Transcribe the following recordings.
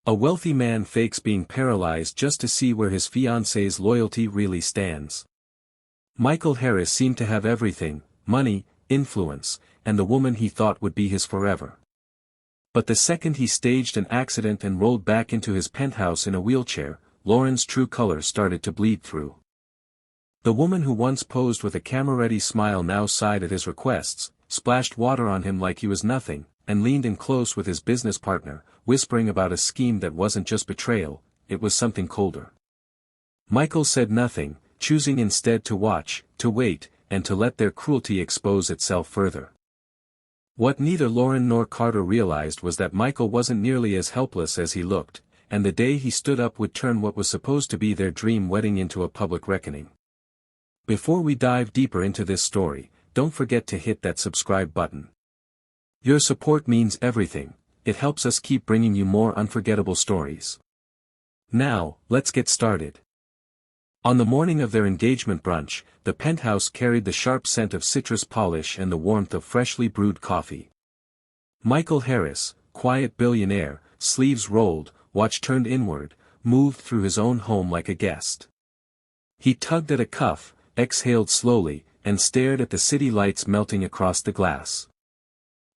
A wealthy man fakes being paralyzed just to see where his fiancée's loyalty really stands. Michael Harris seemed to have everything: money, influence, and the woman he thought would be his forever. But the second he staged an accident and rolled back into his penthouse in a wheelchair, Lauren's true colors started to bleed through. The woman who once posed with a camera-ready smile now sighed at his requests, splashed water on him like he was nothing, and leaned in close with his business partner, whispering about a scheme that wasn't just betrayal, it was something colder. Michael said nothing, choosing instead to watch, to wait, and to let their cruelty expose itself further. What neither Lauren nor Carter realized was that Michael wasn't nearly as helpless as he looked, and the day he stood up would turn what was supposed to be their dream wedding into a public reckoning. Before we dive deeper into this story, don't forget to hit that subscribe button. Your support means everything, it helps us keep bringing you more unforgettable stories. Now, let's get started. On the morning of their engagement brunch, the penthouse carried the sharp scent of citrus polish and the warmth of freshly brewed coffee. Michael Harris, quiet billionaire, sleeves rolled, watch turned inward, moved through his own home like a guest. He tugged at a cuff, exhaled slowly, and stared at the city lights melting across the glass.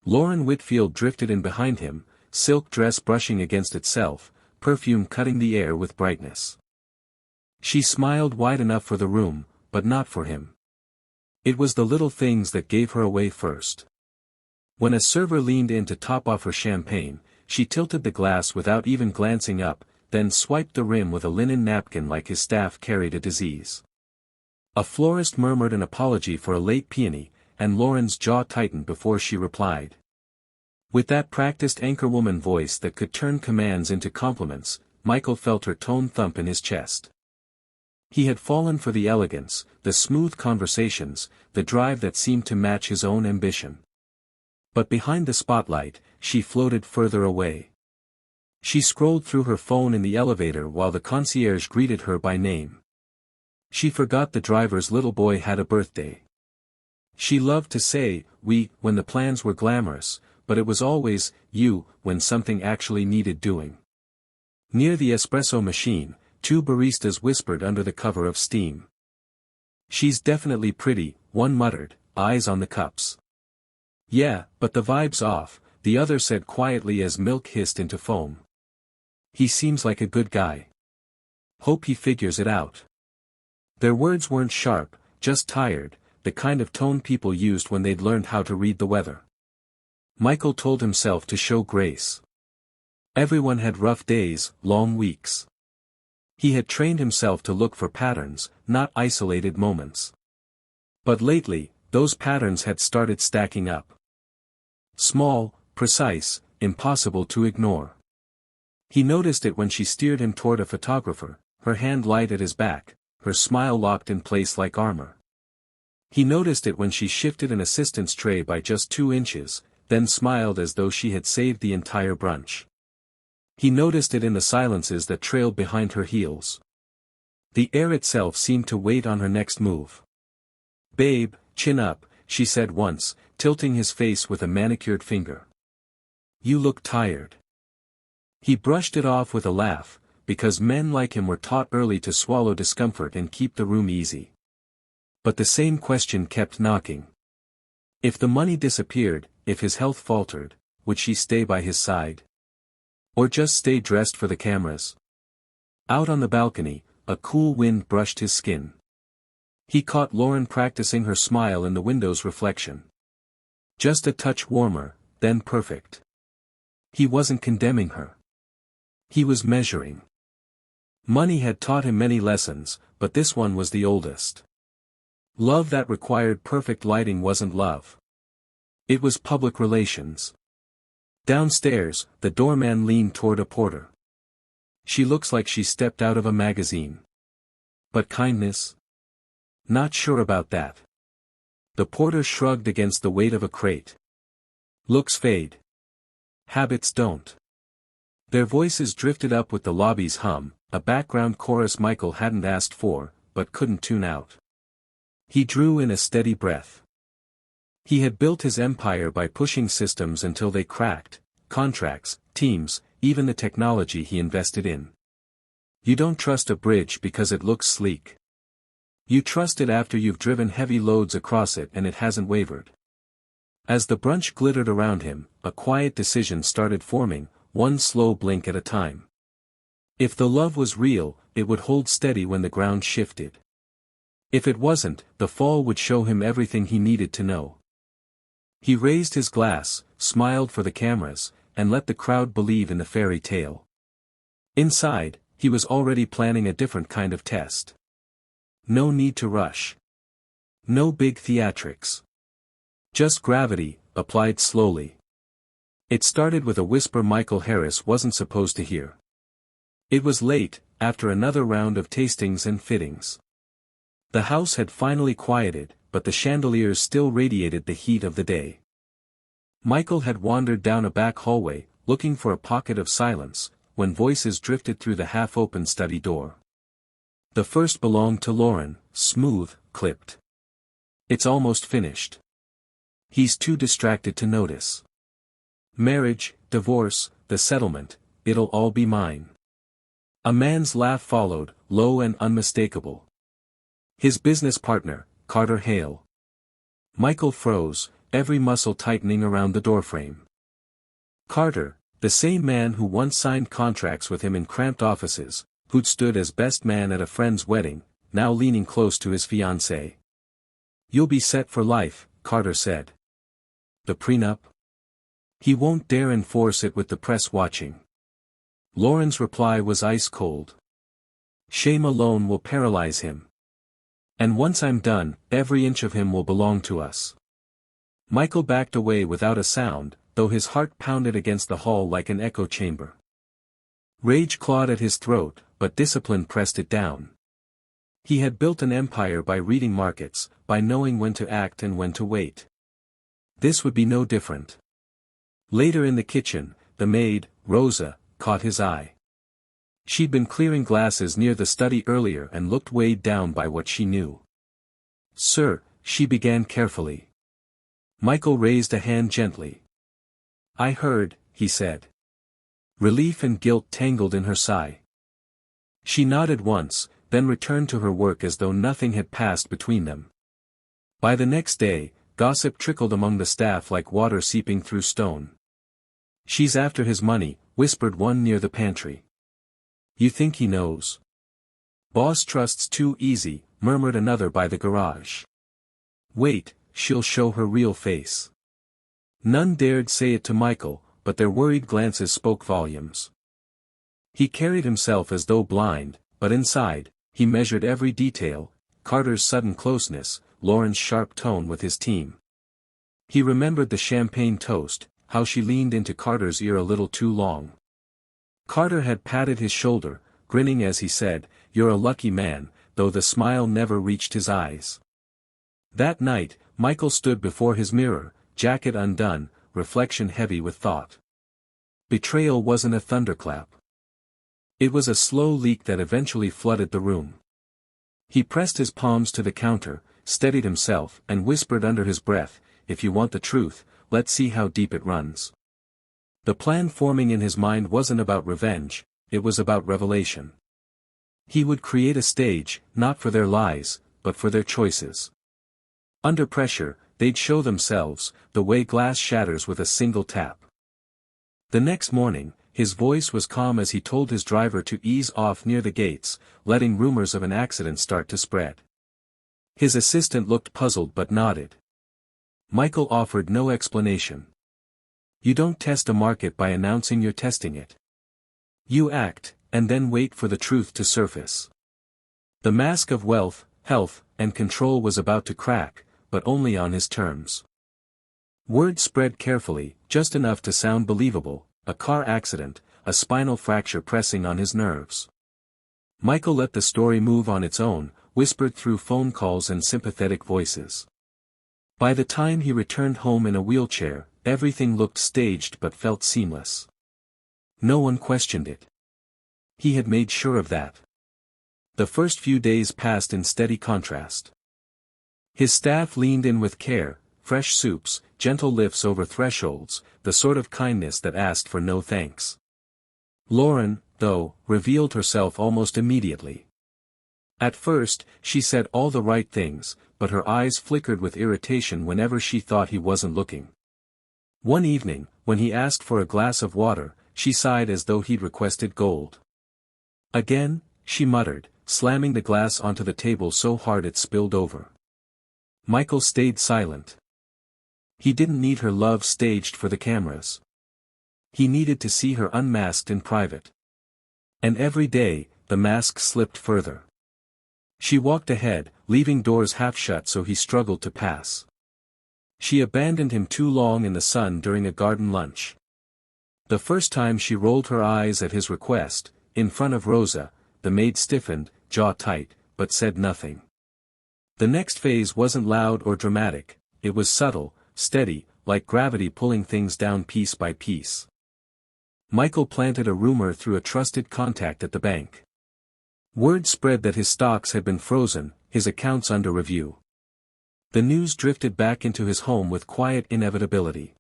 Lauren Whitfield drifted in behind him, silk dress brushing against itself, perfume cutting the air with brightness. She smiled wide enough for the room, but not for him. It was the little things that gave her away first. When a server leaned in to top off her champagne, she tilted the glass without even glancing up, then swiped the rim with a linen napkin like his staff carried a disease. A florist murmured an apology for a late peony, and Lauren's jaw tightened before she replied. With that practiced anchorwoman voice that could turn commands into compliments, Michael felt her tone thump in his chest. He had fallen for the elegance, the smooth conversations, the drive that seemed to match his own ambition. But behind the spotlight, she floated further away. She scrolled through her phone in the elevator while the concierge greeted her by name. She forgot the driver's little boy had a birthday. She loved to say, "we," when the plans were glamorous, but it was always, "you," when something actually needed doing. Near the espresso machine, two baristas whispered under the cover of steam. "She's definitely pretty," one muttered, eyes on the cups. "Yeah, but the vibe's off," the other said quietly as milk hissed into foam. "He seems like a good guy. Hope he figures it out." Their words weren't sharp, just tired, the kind of tone people used when they'd learned how to read the weather. Michael told himself to show grace. Everyone had rough days, long weeks. He had trained himself to look for patterns, not isolated moments. But lately, those patterns had started stacking up. Small, precise, impossible to ignore. He noticed it when she steered him toward a photographer, her hand light at his back, her smile locked in place like armor. He noticed it when she shifted an assistant's tray by just 2 inches, then smiled as though she had saved the entire brunch. He noticed it in the silences that trailed behind her heels. The air itself seemed to wait on her next move. "Babe, chin up," she said once, tilting his face with a manicured finger. "You look tired." He brushed it off with a laugh, because men like him were taught early to swallow discomfort and keep the room easy. But the same question kept knocking. If the money disappeared, if his health faltered, would she stay by his side? Or just stay dressed for the cameras? Out on the balcony, a cool wind brushed his skin. He caught Lauren practicing her smile in the window's reflection. Just a touch warmer, then perfect. He wasn't condemning her. He was measuring. Money had taught him many lessons, but this one was the oldest. Love that required perfect lighting wasn't love. It was public relations. Downstairs, the doorman leaned toward a porter. "She looks like she stepped out of a magazine. But kindness? Not sure about that." The porter shrugged against the weight of a crate. "Looks fade. Habits don't." Their voices drifted up with the lobby's hum, a background chorus Michael hadn't asked for, but couldn't tune out. He drew in a steady breath. He had built his empire by pushing systems until they cracked: contracts, teams, even the technology he invested in. You don't trust a bridge because it looks sleek. You trust it after you've driven heavy loads across it and it hasn't wavered. As the brunch glittered around him, a quiet decision started forming, one slow blink at a time. If the love was real, it would hold steady when the ground shifted. If it wasn't, the fall would show him everything he needed to know. He raised his glass, smiled for the cameras, and let the crowd believe in the fairy tale. Inside, he was already planning a different kind of test. No need to rush. No big theatrics. Just gravity, applied slowly. It started with a whisper Michael Harris wasn't supposed to hear. It was late, after another round of tastings and fittings. The house had finally quieted, but the chandeliers still radiated the heat of the day. Michael had wandered down a back hallway, looking for a pocket of silence, when voices drifted through the half-open study door. The first belonged to Lauren, smooth, clipped. It's almost finished. He's too distracted to notice. Marriage, divorce, the settlement, it'll all be mine. A man's laugh followed, low and unmistakable. His business partner, Carter Hale. Michael froze, every muscle tightening around the doorframe. Carter, the same man who once signed contracts with him in cramped offices, who'd stood as best man at a friend's wedding, now leaning close to his fiancée. You'll be set for life, Carter said. The prenup? He won't dare enforce it with the press watching. Lauren's reply was ice cold. Shame alone will paralyze him. And once I'm done, every inch of him will belong to us. Michael backed away without a sound, though his heart pounded against the hall like an echo chamber. Rage clawed at his throat, but discipline pressed it down. He had built an empire by reading markets, by knowing when to act and when to wait. This would be no different. Later in the kitchen, the maid, Rosa, caught his eye. She'd been clearing glasses near the study earlier and looked weighed down by what she knew. Sir, she began carefully. Michael raised a hand gently. I heard, he said. Relief and guilt tangled in her sigh. She nodded once, then returned to her work as though nothing had passed between them. By the next day, gossip trickled among the staff like water seeping through stone. She's after his money, whispered one near the pantry. You think he knows? Boss trusts too easy, murmured another by the garage. Wait, she'll show her real face. None dared say it to Michael, but their worried glances spoke volumes. He carried himself as though blind, but inside, he measured every detail, Carter's sudden closeness, Lauren's sharp tone with his team. He remembered the champagne toast, how she leaned into Carter's ear a little too long. Carter had patted his shoulder, grinning as he said, You're a lucky man, though the smile never reached his eyes. That night, Michael stood before his mirror, jacket undone, reflection heavy with thought. Betrayal wasn't a thunderclap. It was a slow leak that eventually flooded the room. He pressed his palms to the counter, steadied himself, and whispered under his breath, If you want the truth, let's see how deep it runs. The plan forming in his mind wasn't about revenge, it was about revelation. He would create a stage, not for their lies, but for their choices. Under pressure, they'd show themselves, the way glass shatters with a single tap. The next morning, his voice was calm as he told his driver to ease off near the gates, letting rumors of an accident start to spread. His assistant looked puzzled but nodded. Michael offered no explanation. You don't test a market by announcing you're testing it. You act, and then wait for the truth to surface. The mask of wealth, health, and control was about to crack, but only on his terms. Word spread carefully, just enough to sound believable, a car accident, a spinal fracture pressing on his nerves. Michael let the story move on its own, whispered through phone calls and sympathetic voices. By the time he returned home in a wheelchair, everything looked staged but felt seamless. No one questioned it. He had made sure of that. The first few days passed in steady contrast. His staff leaned in with care, fresh soups, gentle lifts over thresholds, the sort of kindness that asked for no thanks. Lauren, though, revealed herself almost immediately. At first, she said all the right things, but her eyes flickered with irritation whenever she thought he wasn't looking. One evening, when he asked for a glass of water, she sighed as though he'd requested gold. Again, she muttered, slamming the glass onto the table so hard it spilled over. Michael stayed silent. He didn't need her love staged for the cameras. He needed to see her unmasked in private. And every day, the mask slipped further. She walked ahead, leaving doors half shut so he struggled to pass. She abandoned him too long in the sun during a garden lunch. The first time she rolled her eyes at his request, in front of Rosa, the maid stiffened, jaw tight, but said nothing. The next phase wasn't loud or dramatic, it was subtle, steady, like gravity pulling things down piece by piece. Michael planted a rumor through a trusted contact at the bank. Word spread that his stocks had been frozen, his accounts under review. The news drifted back into his home with quiet inevitability.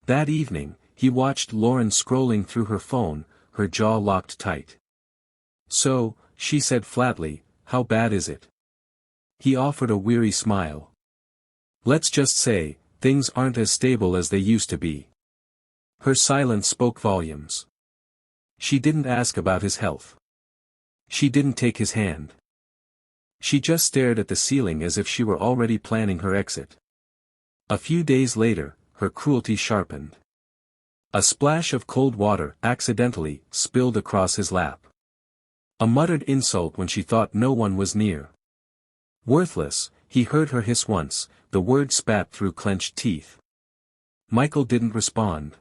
That evening, he watched Lauren scrolling through her phone, her jaw locked tight. "So," she said flatly, "how bad is it?" He offered a weary smile. "Let's just say, things aren't as stable as they used to be." Her silence spoke volumes. She didn't ask about his health. She didn't take his hand. She just stared at the ceiling as if she were already planning her exit. A few days later, her cruelty sharpened. A splash of cold water, accidentally, spilled across his lap. A muttered insult when she thought no one was near. "Worthless," he heard her hiss once, the word spat through clenched teeth. Michael didn't respond.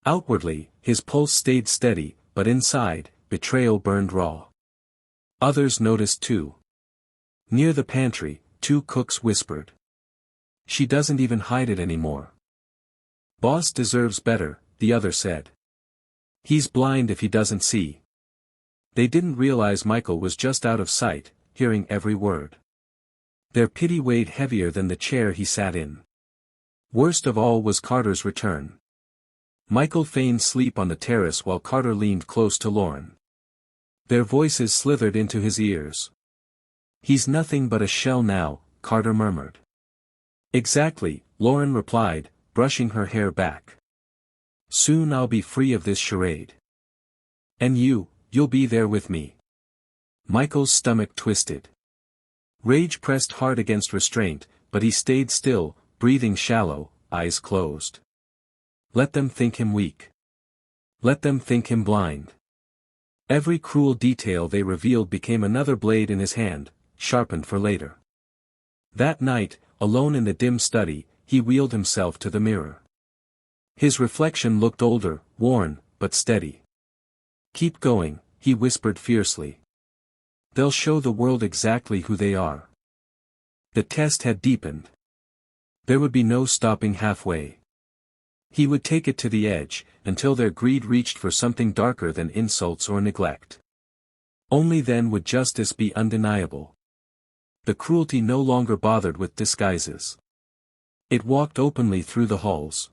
Outwardly, his pulse stayed steady, but inside, betrayal burned raw. Others noticed too. Near the pantry, two cooks whispered. "She doesn't even hide it anymore." "Boss deserves better," the other said. "He's blind if he doesn't see." They didn't realize Michael was just out of sight, hearing every word. Their pity weighed heavier than the chair he sat in. Worst of all was Carter's return. Michael feigned sleep on the terrace while Carter leaned close to Lauren. Their voices slithered into his ears. "He's nothing but a shell now," Carter murmured. "Exactly," Lauren replied, brushing her hair back. "Soon I'll be free of this charade. And you'll be there with me." Michael's stomach twisted. Rage pressed hard against restraint, but he stayed still, breathing shallow, eyes closed. Let them think him weak. Let them think him blind. Every cruel detail they revealed became another blade in his hand, sharpened for later. That night, alone in the dim study, he wheeled himself to the mirror. His reflection looked older, worn, but steady. "Keep going," he whispered fiercely. "They'll show the world exactly who they are." The test had deepened. There would be no stopping halfway. He would take it to the edge, until their greed reached for something darker than insults or neglect. Only then would justice be undeniable. The cruelty no longer bothered with disguises. It walked openly through the halls.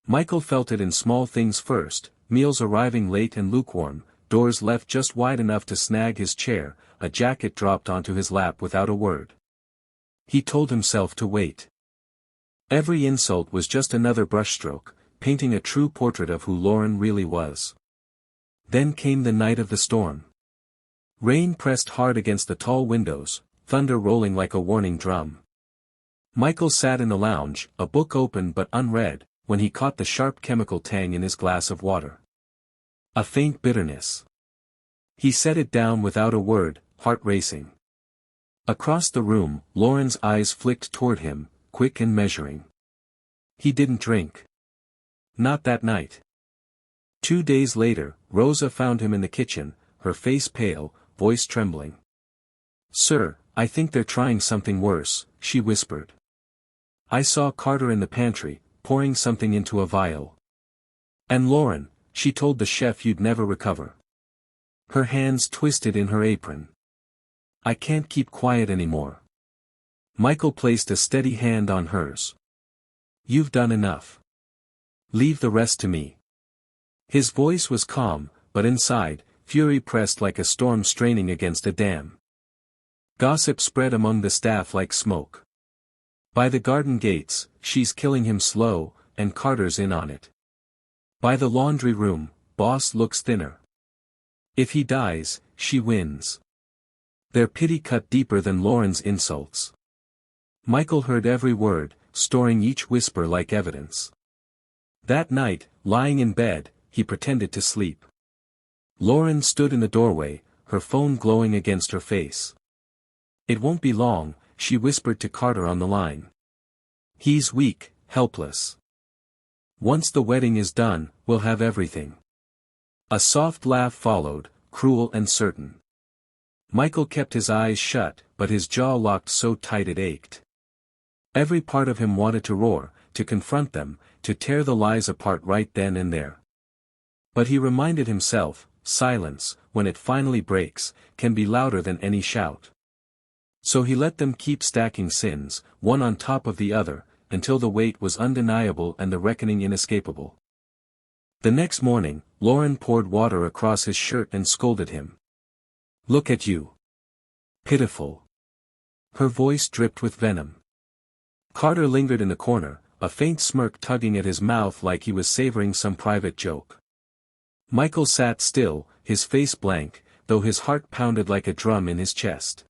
Michael felt it in small things first, meals arriving late and lukewarm, doors left just wide enough to snag his chair, a jacket dropped onto his lap without a word. He told himself to wait. Every insult was just another brushstroke, painting a true portrait of who Lauren really was. Then came the night of the storm. Rain pressed hard against the tall windows, thunder rolling like a warning drum. Michael sat in the lounge, a book open but unread, when he caught the sharp chemical tang in his glass of water. A faint bitterness. He set it down without a word, heart racing. Across the room, Lauren's eyes flicked toward him, quick and measuring. He didn't drink. Not that night. 2 days later, Rosa found him in the kitchen, her face pale, voice trembling. "Sir, I think they're trying something worse," she whispered. "I saw Carter in the pantry, pouring something into a vial. And Lauren, she told the chef you'd never recover." Her hands twisted in her apron. "I can't keep quiet anymore." Michael placed a steady hand on hers. "You've done enough. Leave the rest to me." His voice was calm, but inside, fury pressed like a storm straining against a dam. Gossip spread among the staff like smoke. By the garden gates, she's killing him slow, and Carter's in on it. By the laundry room, boss looks thinner. If he dies, she wins. Their pity cut deeper than Lauren's insults. Michael heard every word, storing each whisper like evidence. That night, lying in bed, he pretended to sleep. Lauren stood in the doorway, her phone glowing against her face. "It won't be long," she whispered to Carter on the line. "He's weak, helpless. Once the wedding is done, we'll have everything." A soft laugh followed, cruel and certain. Michael kept his eyes shut, but his jaw locked so tight it ached. Every part of him wanted to roar, to confront them, to tear the lies apart right then and there. But he reminded himself, silence, when it finally breaks, can be louder than any shout. So he let them keep stacking sins, one on top of the other, until the weight was undeniable and the reckoning inescapable. The next morning, Lauren poured water across his shirt and scolded him. "Look at you. Pitiful." Her voice dripped with venom. Carter lingered in the corner, a faint smirk tugging at his mouth like he was savoring some private joke. Michael sat still, his face blank, though his heart pounded like a drum in his chest.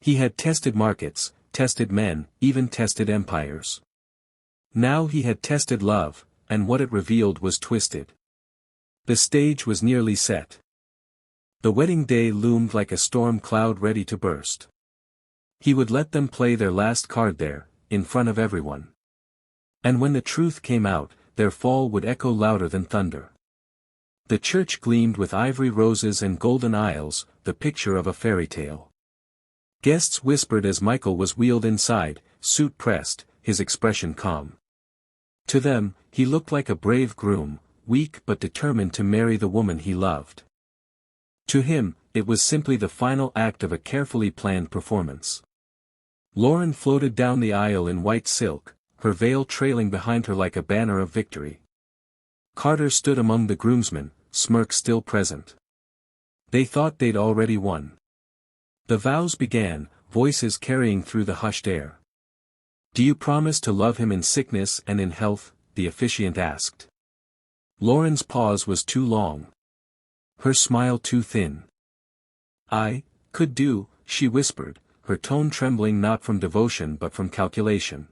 He had tested markets, tested men, even tested empires. Now he had tested love, and what it revealed was twisted. The stage was nearly set. The wedding day loomed like a storm cloud ready to burst. He would let them play their last card there, in front of everyone. And when the truth came out, their fall would echo louder than thunder. The church gleamed with ivory roses and golden aisles, the picture of a fairy tale. Guests whispered as Michael was wheeled inside, suit pressed, his expression calm. To them, he looked like a brave groom, weak but determined to marry the woman he loved. To him, it was simply the final act of a carefully planned performance. Lauren floated down the aisle in white silk, her veil trailing behind her like a banner of victory. Carter stood among the groomsmen, smirk still present. They thought they'd already won. The vows began, voices carrying through the hushed air. "Do you promise to love him in sickness and in health?" the officiant asked. Lauren's pause was too long. Her smile too thin. "I could do," she whispered, her tone trembling not from devotion but from calculation.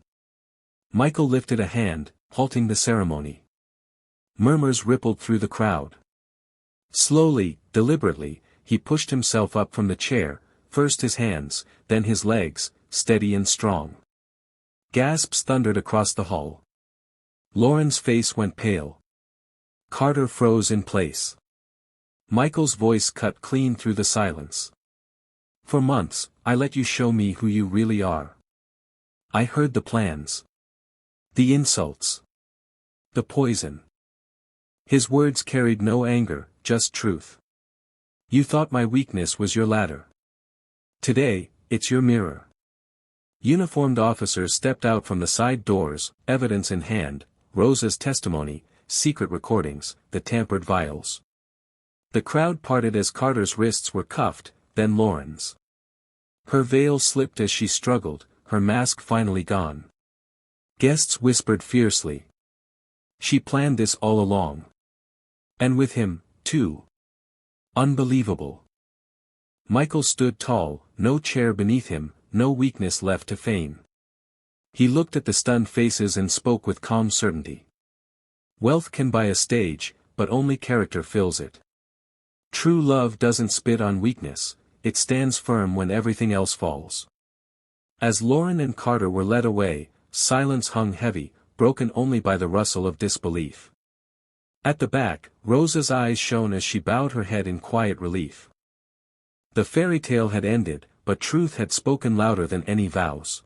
Michael lifted a hand, halting the ceremony. Murmurs rippled through the crowd. Slowly, deliberately, he pushed himself up from the chair, first his hands, then his legs, steady and strong. Gasps thundered across the hall. Lauren's face went pale. Carter froze in place. Michael's voice cut clean through the silence. "For months, I let you show me who you really are. I heard the plans. The insults. The poison." His words carried no anger, just truth. "You thought my weakness was your ladder. Today, it's your mirror." Uniformed officers stepped out from the side doors, evidence in hand, Rosa's testimony, secret recordings, the tampered vials. The crowd parted as Carter's wrists were cuffed, then Lauren's. Her veil slipped as she struggled, her mask finally gone. Guests whispered fiercely. She planned this all along. And with him, too. Unbelievable. Michael stood tall, no chair beneath him, no weakness left to feign. He looked at the stunned faces and spoke with calm certainty. "Wealth can buy a stage, but only character fills it. True love doesn't spit on weakness, it stands firm when everything else falls." As Lauren and Carter were led away, silence hung heavy, broken only by the rustle of disbelief. At the back, Rosa's eyes shone as she bowed her head in quiet relief. The fairy tale had ended, but truth had spoken louder than any vows.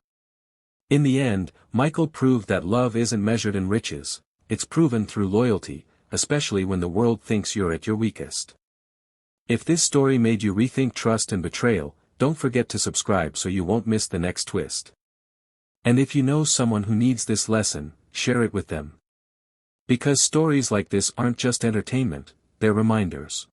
In the end, Michael proved that love isn't measured in riches, it's proven through loyalty, especially when the world thinks you're at your weakest. If this story made you rethink trust and betrayal, don't forget to subscribe so you won't miss the next twist. And if you know someone who needs this lesson, share it with them. Because stories like this aren't just entertainment, they're reminders.